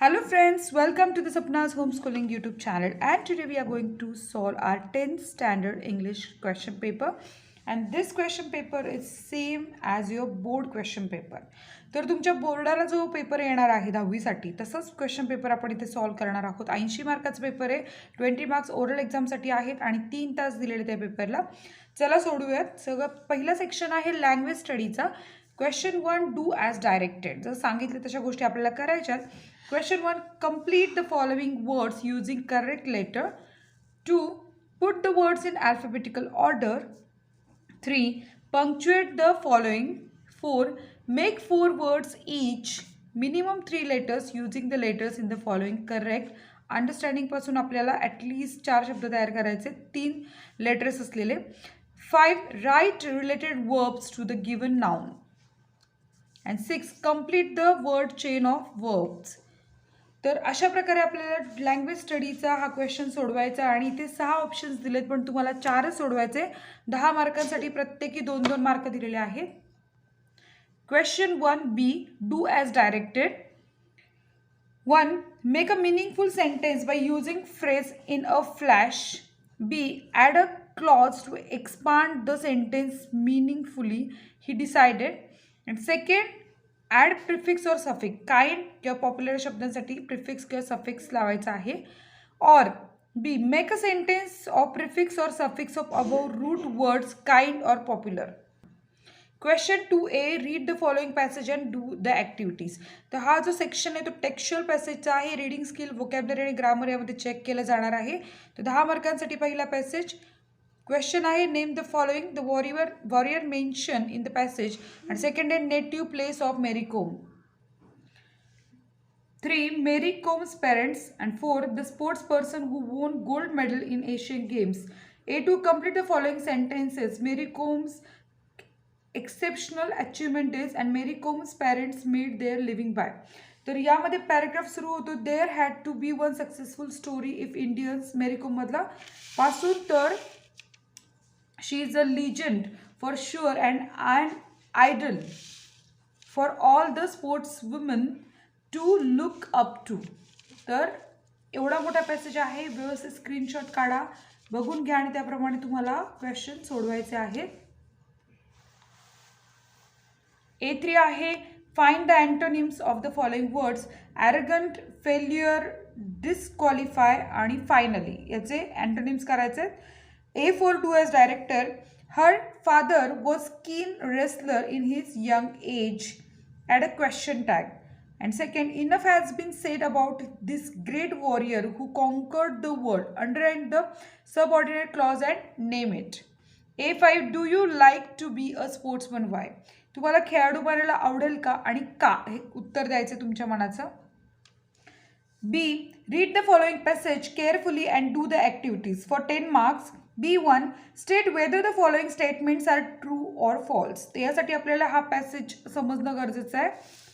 Hello friends, welcome to the Sapna's Homeschooling YouTube channel, and today we are going to solve our 10th standard English question paper, and this question paper is same as your board question paper. तर तुमच्या बोर्डाला जो paper येणार आहे 10वी साठी तसंच question paper आपण इथे सॉल्व करणार आहोत. 80 मार्काचा पेपर आहे, 20 मार्क्स ओरल एक्झामसाठी आहेत आणि 3 तास दिलेले त्या पेपरला. चला सोडूयात. सगळं पहिला सेक्शन आहे लँग्वेज स्टडीचा. Question 1 do as directed. जर सांगितलं तशा गोष्टी आपल्याला करायच्यात. Question 1 complete the following words using correct letter. 2 put the words in alphabetical order. 3 punctuate the following. 4 make 4 words each. Minimum 3 letters using the letters in the following correct. Understanding पासून आपल्याला at least 4 शब्द तयार करायचे, 3 letters असलेले. 5 write related verbs to the given noun. And 6 complete the word chain of verbs. तर अशा प्रकारे आपल्याला लँग्वेज स्टडीचा हा क्वेश्चन सोडवायचा आणि इथे 6 ऑप्शन्स दिलेत, पण तुम्हाला 4च सोडवायचे. 10 मार्कांसाठी प्रत्येकी 2-2 मार्क दिलेले आहेत. Question 1 B do as directed. 1 make a meaningful sentence by using phrase in a flash. B add a clause to expand the sentence meaningfully. He decided. And second add prefix or suffix. Kind किंवा popular शब्दांसाठी prefix किंवा suffix लावायचा आहे. Or B make a sentence of prefix or suffix of above root words kind or popular. Question 2A read the following passage and do the activities. तर हा जो section आहे तो टेक्स्च्युअल पॅसेजचा आहे. रीडिंग स्किल, व्होकॅब्युलरी आणि grammar यामध्ये check केलं जाणार आहे. तर 10 मार्कांसाठी पहिला पॅसेज. क्वेश्चन आहे name the following the warrior mention in the passage. And second आहे native place of Mary Kom. 3 Mary Com's parents. And 4 the sports person who won gold medal in Asian Games. A2 complete the following sentences. Mary Com's exceptional achievement is and Mary Com's parents made their living by. तर यामध्ये paragraph सुरू होतो. There had to be one successful story if Indians. Mary Kom मधला पासून तर she is a legend for sure and idol for all the sports woman to look up to. तर एवढा मोठा पॅसेज आहे. व्यवस्थित स्क्रीनशॉट काढा, बघून घ्या आणि त्याप्रमाणे तुम्हाला क्वेश्चन सोडवायचे आहेत. A3 आहे find the antonyms of the following words. Arrogant, failure, disqualify आणि फायनली याचे अँटोनिम्स करायचे आहेत. A4 do as director. Her father was keen wrestler in his young age. Add a question tag. And second, enough has been said about this great warrior who conquered the world. Underline the subordinate clause and name it. A5 do you like to be a sportsman? Why? तुम्हाला खेळाडू बनायला आवडेल का आणि का, हे उत्तर द्यायचं तुमच्या मनाचं. B read the following passage carefully and do the activities for 10 marks. B1 state whether the following statements are true or false. यासाठी आपल्याला हा पॅसेज समजणं गरजेचं आहे.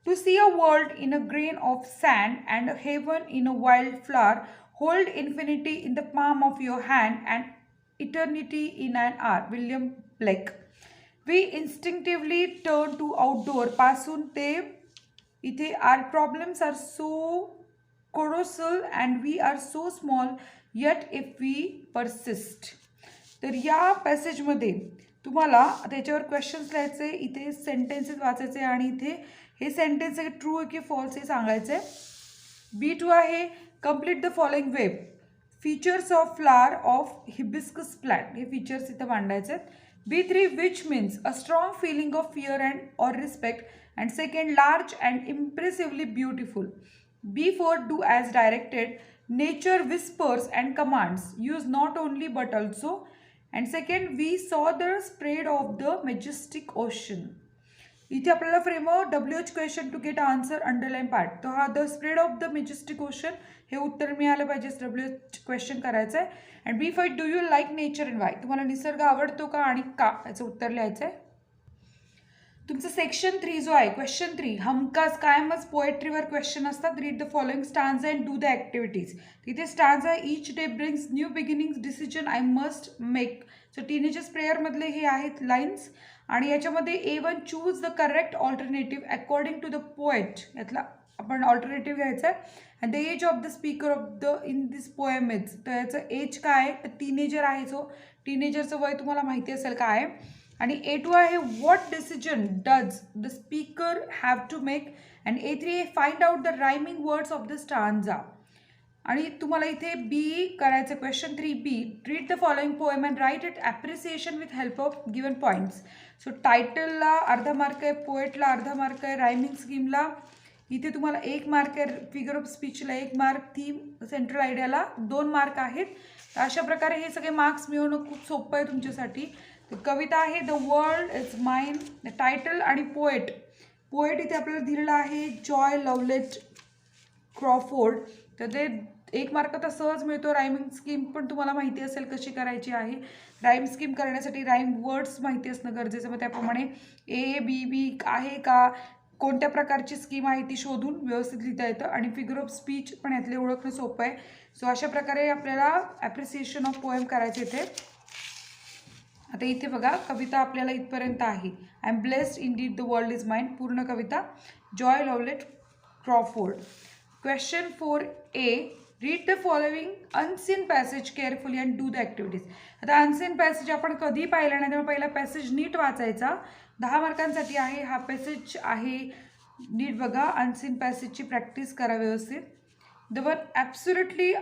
To see a world in a grain of sand and a heaven in a wild flower, hold infinity in the palm of your hand and eternity in an hour. William Blake. We instinctively turn to outdoor. पासून ते इथे our problems are so colossal and we are so small yet if we persist. तर या पॅसेजमध्ये तुम्हाला त्याच्यावर questions लिहायचे, इथे sentences वाचायचे आणि इथे हे सेंटेन्स आहे ट्रू आहे की फॉल्स हे सांगायचे. B2 आहे complete the following web. Features of flower of hibiscus plant. हे फीचर्स इथं मांडायचे आहेत. B3 which means a strong feeling of fear and or respect. And second large and impressively beautiful. B4 do as directed. Nature whispers and commands. Use not only but also. And second we saw the spread of the majestic ocean. इथे आपल्याला framework WH question to get answer underline part. तर हा the spread of the majestic ocean हे उत्तर मिळालं पाहिजे. WH question करायचं आहे. And B5 do you like nature and Y. तुम्हाला निसर्ग आवडतो का आणि का, याचं उत्तर लिहायचं आहे. तुमचं सेक्शन 3 जो आहे क्वेश्चन 3 हमखास कायमच पोएट्रीवर क्वेश्चन असतात. Read the following stanza and do the activities. तिथे stanza each day brings new beginnings decision I must make. So teenagers प्रेयरमधले हे आहेत लाईन्स. आणि याच्यामध्ये A1 choose the correct alternative according to the poet. यातला आपण alternative घ्यायचं आहे. And the age of the speaker of the in this poem is, तर याचं एज काय आहे, तर टीनेजर आहे. सो टीनेजरचं वय तुम्हाला माहिती असेल काय आहे. आणि A2 आहे what decision does the speaker have to make. And A3 आहे find out the rhyming words of the stanza. आणि तुम्हाला इथे बी करायचं. Question 3B, read the following poem and write it appreciation with help of given points. So टायटलला अर्धा mark आहे, पोएटला अर्धा mark आहे, रायमिंग स्कीमला इथे तुम्हाला 1 मार्क आहे, फिगर ऑफ स्पीचला 1 मार्क, थीम सेंट्रल आयडियाला 2 मार्क आहेत. तर अशा प्रकारे हे सगळे मार्क्स मिळवणं खूप सोपं आहे तुमच्यासाठी. तर कविता आहे the world is mine. Title आणि पोएट इथे आपल्याला दिलेलं आहे जॉय लवलेट क्रॉफोर्ड. तर ते 1 मार्क तर सहज मिळतो. रायमिंग स्कीम पण तुम्हाला माहिती असेल कशी करायची आहे. राईम स्कीम करण्यासाठी राईम वर्ड्स माहिती असणं गरजेचं. मग त्याप्रमाणे A, B आहे का, कोणत्या प्रकारची स्कीम आहे ती शोधून व्यवस्थित लिहिता येतं. आणि फिगर ऑफ स्पीच पण यातले ओळखणं सोपं आहे. सो अशा प्रकारे आपल्याला ॲप्रिसिएशन ऑफ पोएम करायचे इथे. आता इथे बघा कविता आपल्याला इथपर्यंत आहे. I am blessed indeed the world is mine, पूर्ण कविता Joy Lovelett Crawford. Question 4A, read the following unseen passage carefully and do the activities. आता अनसीन पॅसेज आपण कधी पाहिला नाही, त्यामुळे पहिला पॅसेज नीट वाचायचा. 10 मार्कांसाठी आहे हा पॅसेज आहे. नीट बघा, अनसीन पॅसेजची प्रॅक्टिस करा व्यवस्थित. The one absolutely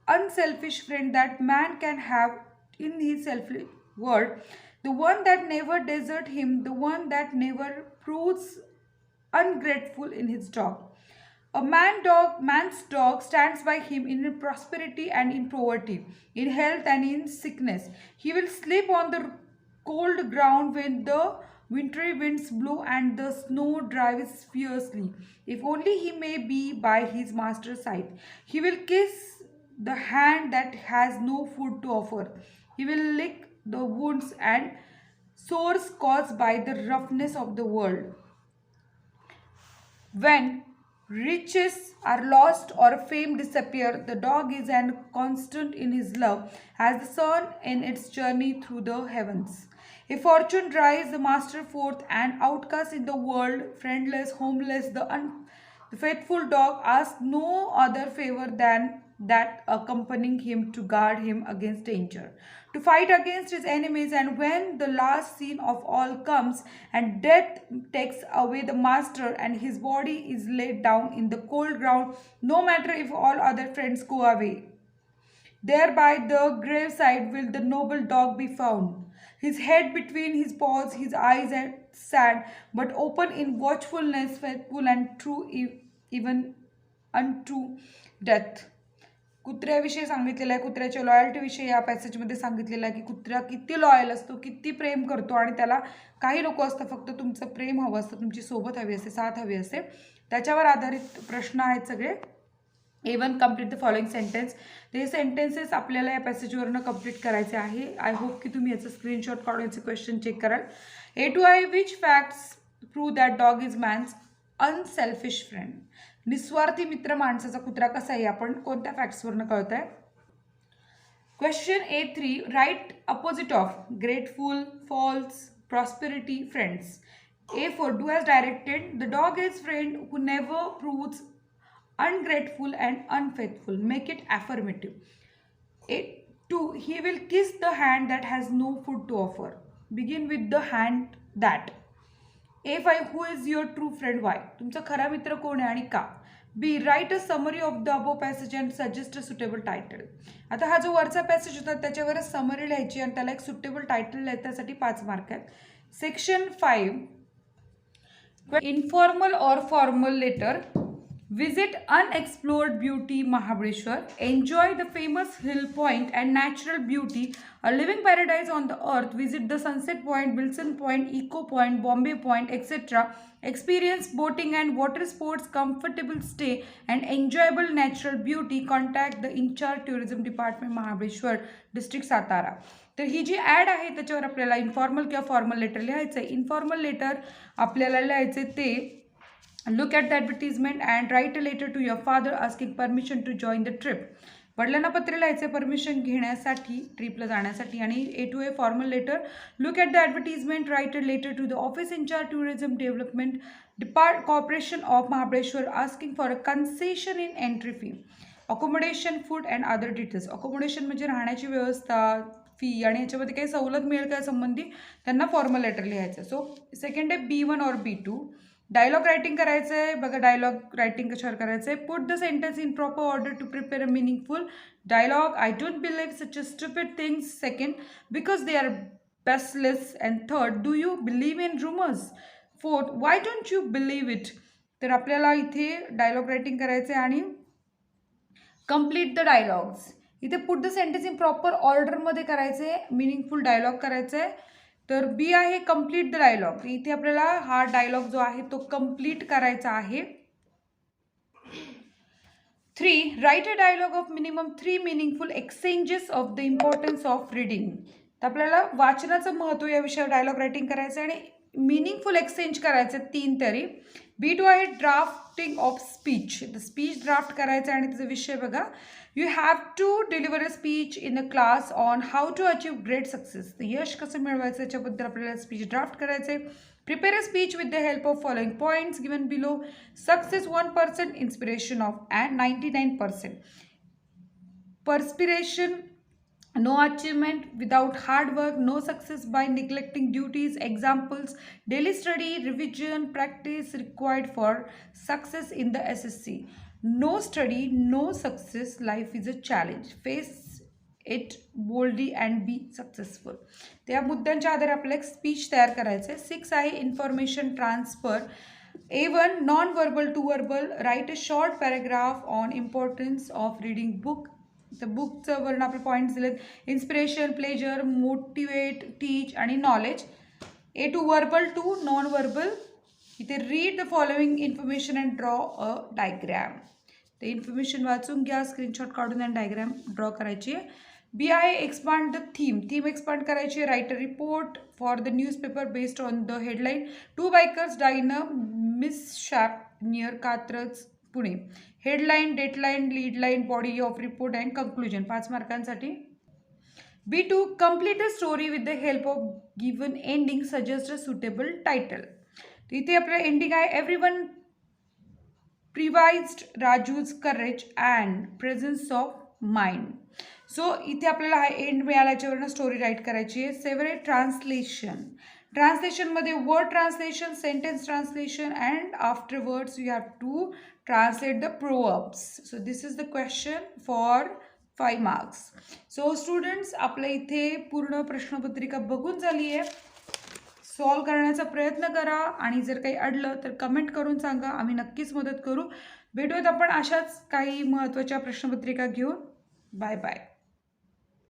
unselfish friend that man can have in his selfish world, the one that never desert him, the one that never proves ungrateful in his dog. A man's dog stands by him in prosperity and in poverty, in health and in sickness. He will sleep on the cold ground when the wintry winds blow and the snow drives fiercely, if only he may be by his master's side. He will kiss the hand that has no food to offer. He will lick the wounds and sores caused by the roughness of the world. When riches are lost or fame disappear, the dog is an constant in his love as the sun in its journey through the heavens. If fortune drives the master forth, an outcast in the world, friendless, homeless, the faithful dog asks no other favor than that accompanying him to guard him against danger, to fight against his enemies. And when the last scene of all comes and death takes away the master and his body is laid down in the cold ground, no matter if all other friends go away, there by the graveside will the noble dog be found, his head between his paws, his eyes sad but open in watchfulness, faithful and true even unto death. कुत्र्याविषयी सांगितलेलं आहे. कुत्र्याच्या लॉयल्टीविषयी या पॅसेजमध्ये सांगितलेलं आहे की कुत्रा किती loyal असतो, किती प्रेम करतो. आणि त्याला काही लोक असतं फक्त तुमचं प्रेम हवं असतं, तुमची सोबत हवी असते, साथ हवी असते. त्याच्यावर आधारित प्रश्न आहेत सगळे. A1, complete the following sentence. हे सेंटेन्सेस आपल्याला या पॅसेजवरनं कम्प्लीट करायचे आहे. आय होप की तुम्ही याचं स्क्रीनशॉट काढून याचे क्वेश्चन चेक कराल. A2 आहे which facts prove that dog is man's unselfish friend. निस्वार्थी मित्र माणसाचा कुत्रा कसा आहे आपण कोणत्या फॅक्ट्सवरनं कळत आहे. Question A3, right opposite of grateful, false, prosperity, friends. A4, do as directed. The dog is friend who never proves ungrateful and unfaithful. Make it affirmative. A2, he will kiss the hand that has no food to offer. Begin with the hand that. A5, who is your true friend? Why? तुमचा खरा मित्र कोण आहे आणि का? B, write a summary of the above passage and suggest a suitable title. आता हा जो वरचा पॅसेज होता त्याच्यावरच समरी लिहायची आणि त्याला एक सुटेबल टायटल लिहायसाठी 5 मार्क आहेत. सेक्शन 5, इन्फॉर्मल और formal letter. Visit unexplored beauty Mahabaleshwar. Enjoy the famous hill point and natural beauty, a living paradise on the earth. Visit the Sunset Point, Wilson Point, Eco Point, Bombay Point, etc. Experience boating and water sports, comfortable stay and enjoyable natural beauty. Contact the in-charge tourism department, Mahabaleshwar district, Satara. तर ही जी add आहे त्याच्यावर आपल्याला informal किंवा formal letter लिहायचं आहे. Informal letter आपल्याला लिहायचे ते look at the advertisement and write a letter to your father asking permission to join the trip. वडिलांना पत्र लिहायचे परमिशन घेण्यासाठी ट्रिपला जाण्यासाठी. आणि A2A formal letter, look at the advertisement, write a letter to the office incharge tourism development corporation of Mahabaleshwar asking for a concession in entry fee, accommodation, food and other details. Accommodation म्हणजे राहण्याची व्यवस्था, fee आणि याच्यामध्ये काही सवलत मिळेल का संबंधी त्यांना फॉर्मल लेटर लिहायचं. सो सेकंड आहे B1 और B2. डायलॉग रायटिंग करायचं आहे. बघा डायलॉग रायटिंग कशावर करायचं आहे. Put the sentence in proper order to prepare a meaningful dialogue. I don't believe such a stupid things. Second, because they are baseless. And third, do you believe in rumours. Fourth, why don't you believe it. तर आपल्याला इथे dialogue writing करायचं आहे आणि complete the dialogues. इथे put the sentence in proper ऑर्डरमध्ये करायचं आहे, मिनिंगफुल डायलॉग करायचं आहे. तर बी आहे कंप्लीट द डायलॉग. इथे आपल्याला हा डायलॉग जो आहे तो कंप्लीट करायचा आहे. 3, write a dialogue of minimum 3 meaningful exchanges of the importance of reading. तर आपल्याला वाचनाचं महत्त्व या विषयावर डायलॉग रायटिंग करायचं आणि मिनिंगफुल एक्सचेंज करायचं 3 तरी. B2 आहे ड्राफ्टिंग ऑफ स्पीच. तर स्पीच ड्राफ्ट करायचं आणि त्याचा विषय बघा, you have to deliver a speech in a class on how to achieve great success. तर यश कसं मिळवायचं याच्याबद्दल आपल्याला स्पीच ड्राफ्ट करायचं आहे. Prepare a speech with the help of following points given below. Success 1%, inspiration of and 99%. perspiration, no achievement without hard work, no success by neglecting duties. Examples, daily study, revision, practice required for success in the SSC. No study, no success, life is a challenge. Face it boldly and be successful. त्या मुद्द्यांच्या आधारे आपल्याला एक speech तयार करायचं आहे. 6 आहे information transfer. A1, non verbal to verbal, write a short paragraph on importance of reading book. तर बुकचं वर्ण आपले पॉईंट्स दिलेत, इन्स्पिरेशन, प्लेजर, मोटिवेट, टीच आणि knowledge. A2 verbal. 2 non verbal. इथे read the following information and draw a diagram. ते information वाचून घ्या, स्क्रीनशॉट काढून आणि डायग्रॅम ड्रॉ करायची आहे. बी आहे expand the theme. Theme expand करायची आहे. Write a report for the newspaper based on the headline. 2 bikers die in a mishap near Katraj, Pune. Headline, dateline, leadline, body of report and conclusion. 5 मार्कांसाठी. B2, complete a story with the help of given ending, suggest a suitable title. तर इथे आपलं ending आहे, everyone praised Raju's courage and presence of mind. So इथे आपल्याला हा end मिळाला, याच्यावरनं story right करायची आहे. 7 आहे ट्रान्सलेशन. ट्रान्सलेशनमध्ये word translation, sentence translation and afterwards you have to translate the proverbs. So this is the question for 5 marks. So students, आपल्या इथे पूर्ण प्रश्नपत्रिका बघून झाली आहे. सॉल्व करण्याचा प्रयत्न करा आणि जर काही अडलं तर कमेंट करून सांगा, आम्ही नक्कीच मदत करू. भेटूयात आपण अशाच काही महत्त्वाच्या प्रश्नपत्रिका घेऊन. Bye bye.